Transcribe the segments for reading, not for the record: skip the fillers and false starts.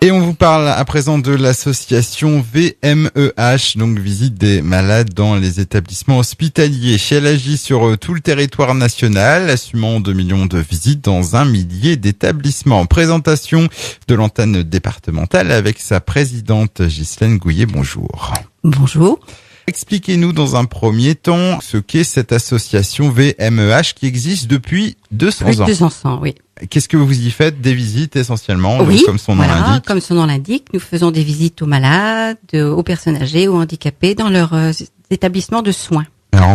Et on vous parle à présent de l'association VMEH, donc visite des malades dans les établissements hospitaliers. Elle agit sur tout le territoire national, assumant 2 millions de visites dans 1 millier d'établissements. Présentation de l'antenne départementale avec sa présidente Ghislaine Gouillet. Bonjour. Bonjour. Expliquez-nous dans un premier temps ce qu'est cette association VMEH qui existe depuis 200 ans. Plus de 200 ans, oui. Qu'est-ce que vous y faites? Des visites essentiellement, Oui, donc, comme son nom l'indique. Comme son nom l'indique, nous faisons des visites aux malades, aux personnes âgées, aux handicapés dans leurs établissements de soins. Alors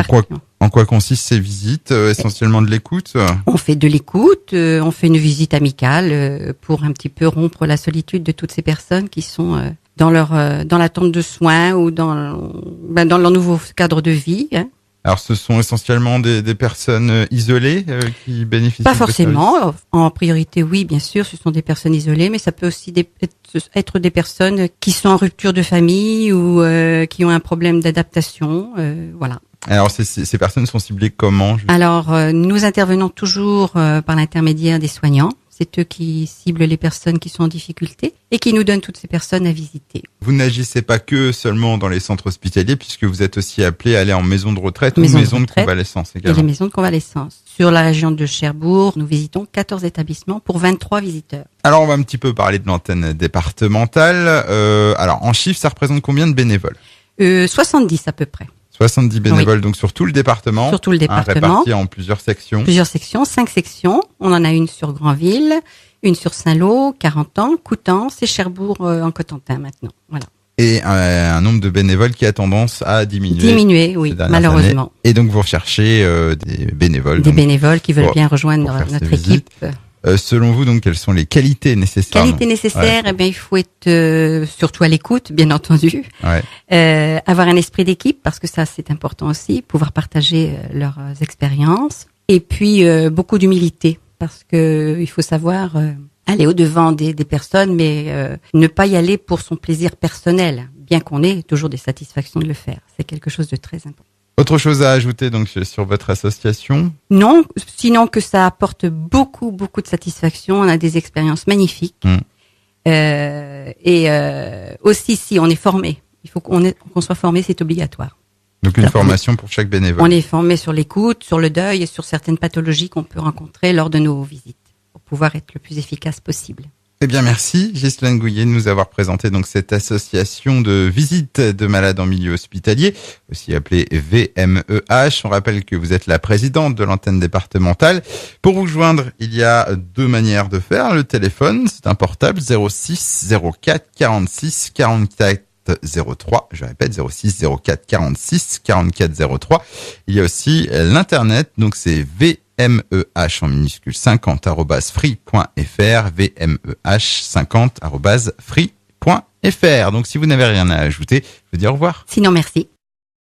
en quoi consistent ces visites? Essentiellement de l'écoute? On fait de l'écoute, on fait une visite amicale pour un petit peu rompre la solitude de toutes ces personnes qui sont dans l'attente de soins ou dans leur nouveau cadre de vie. Hein. Alors ce sont essentiellement des personnes isolées qui bénéficient Pas de forcément. En priorité, oui, bien sûr, ce sont des personnes isolées, mais ça peut aussi être des personnes qui sont en rupture de famille ou qui ont un problème d'adaptation. Voilà. Alors ces personnes sont ciblées comment? Alors nous intervenons toujours par l'intermédiaire des soignants. C'est eux qui ciblent les personnes qui sont en difficulté et qui nous donnent toutes ces personnes à visiter. Vous n'agissez pas que seulement dans les centres hospitaliers puisque vous êtes aussi appelé à aller en maison de retraite ou maison de convalescence également. Et les maisons de convalescence. Sur la région de Cherbourg, nous visitons 14 établissements pour 23 visiteurs. Alors on va un petit peu parler de l'antenne départementale. Alors en chiffres, ça représente combien de bénévoles? 70 à peu près. 70 bénévoles, oui. Donc sur tout le département. Sur tout le département. Répartis en plusieurs sections. 5 sections. On en a une sur Granville, une sur Saint-Lô, 40 ans, Coutances et Cherbourg en Cotentin maintenant. Voilà. Et un nombre de bénévoles qui a tendance à diminuer. Diminuer, oui, malheureusement. Années. Et donc vous recherchez des bénévoles. Des bénévoles qui veulent bien rejoindre notre équipe. Selon vous, donc, quelles sont les qualités nécessaires? Eh bien, il faut être surtout à l'écoute, bien entendu. Ouais. Avoir un esprit d'équipe, parce que ça, c'est important aussi, pouvoir partager leurs expériences. Et puis, beaucoup d'humilité, parce que il faut savoir aller au-devant des personnes, mais ne pas y aller pour son plaisir personnel, bien qu'on ait toujours des satisfactions de le faire. C'est quelque chose de très important. Autre chose à ajouter donc sur votre association? Non, sinon que ça apporte beaucoup de satisfaction. On a des expériences magnifiques. Aussi, si on est formé, il faut qu'on soit formé, c'est obligatoire. Donc une formation pour chaque bénévole. On est formé sur l'écoute, sur le deuil et sur certaines pathologies qu'on peut rencontrer lors de nos visites pour pouvoir être le plus efficace possible. Eh bien, merci Ghislaine Gouillet de nous avoir présenté donc cette association de visite de malades en milieu hospitalier, aussi appelée VMEH. On rappelle que vous êtes la présidente de l'antenne départementale. Pour vous joindre, il y a 2 manières de faire. Le téléphone, c'est un portable 06 04 46 44 03. Je répète 06 04 46 44 03. Il y a aussi l'internet, donc c'est VMEH en minuscule 50@free.fr, VMEH 50@free.fr. Donc si vous n'avez rien à ajouter, je vous dis au revoir. Sinon, merci.